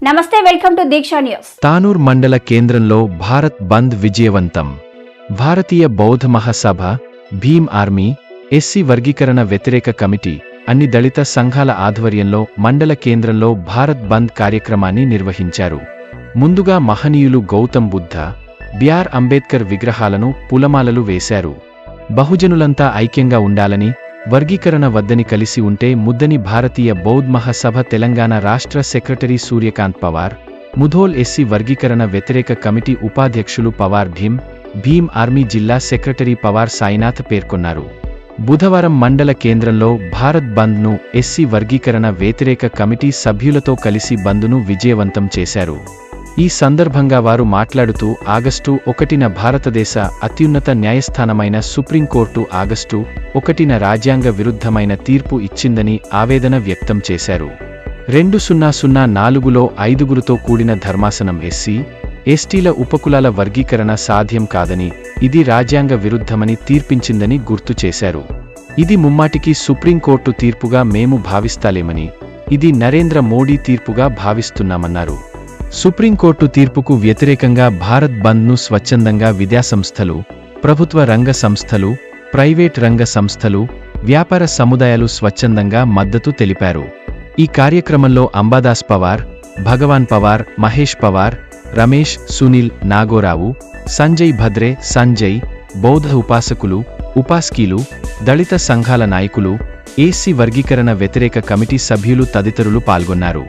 నమస్తే, welcome to Deeksha news. Tanur మండల కేంద్రంలో భారత్ బంద్ విజయవంతం. భారతీయ బౌద్ధ మహాసభ, భీమ్ ఆర్మీ, ఎస్సీ వర్గీకరణ వ్యతిరేక కమిటీ, అన్ని దళిత సంఘాల ఆధ్వర్యంలో మండల కేంద్రంలో భారత్ బంద్ కార్యక్రమాన్ని నిర్వహించారు. ముందుగా మహనీయులు గౌతమ్ బుద్ధ, బిఆర్ అంబేద్కర్ విగ్రహాలను పూలమాలలు వేశారు. బహుజనులంతా ఐక్యంగా ఉండాలని, వర్గీకరణ వద్దని కలిసి ఉంటే ముద్దని భారతీయ బౌద్ధ మహాసభ తెలంగాణ రాష్ట్ర సెక్రటరీ సూర్యకాంత్ పవార్, ముధోల్ ఎస్సీ వర్గీకరణ వ్యతిరేక కమిటీ ఉపాధ్యక్షులు పవార్ భీమ్ ఆర్మీ జిల్లా సెక్రటరీ పవార్ సాయినాథ్ పేర్కొన్నారు. బుధవారం మండల కేంద్రంలో భారత్ బంద్ను ఎస్సీ వర్గీకరణ వ్యతిరేక కమిటీ సభ్యులతో కలిసి బంద్ను విజయవంతం చేశారు. ఈ సందర్భంగా వారు మాట్లాడుతూ ఆగస్టు 1న భారతదేశ అత్యున్నత న్యాయస్థానమైన సుప్రీంకోర్టు ఆగస్టు 1న రాజ్యాంగ విరుద్ధమైన తీర్పు ఇచ్చిందని ఆవేదన వ్యక్తం చేశారు. 2004లో 5గురితో కూడిన ధర్మాసనం ఎస్సీ, ఎస్టీల ఉపకులాల వర్గీకరణ సాధ్యం కాదని, ఇది రాజ్యాంగ విరుద్ధమని తీర్పించిందని గుర్తు చేశారు. ఇది ముమ్మాటికి సుప్రీంకోర్టు తీర్పుగా మేము భావిస్తాలేమని, ఇది నరేంద్ర మోడీ తీర్పుగా భావిస్తున్నామన్నారు. సుప్రీంకోర్టు తీర్పుకు వ్యతిరేకంగా భారత్ బంద్ను స్వచ్ఛందంగా విద్యాసంస్థలు, ప్రభుత్వ రంగ సంస్థలు, ప్రైవేట్ రంగ సంస్థలు, వ్యాపార సముదాయాలు స్వచ్ఛందంగా మద్దతు తెలిపారు. ఈ కార్యక్రమంలో అంబాదాస్ పవార్, భగవాన్ పవార్, మహేష్ పవార్, రమేష్, సునీల్, నాగోరావు, సంజయ్ భద్రే, సంజయ్, బౌద్ధ ఉపాసకులు, ఉపాస్కీలు, దళిత సంఘాల నాయకులు, ఎస్సీ వర్గీకరణ వ్యతిరేక కమిటీ సభ్యులు తదితరులు పాల్గొన్నారు.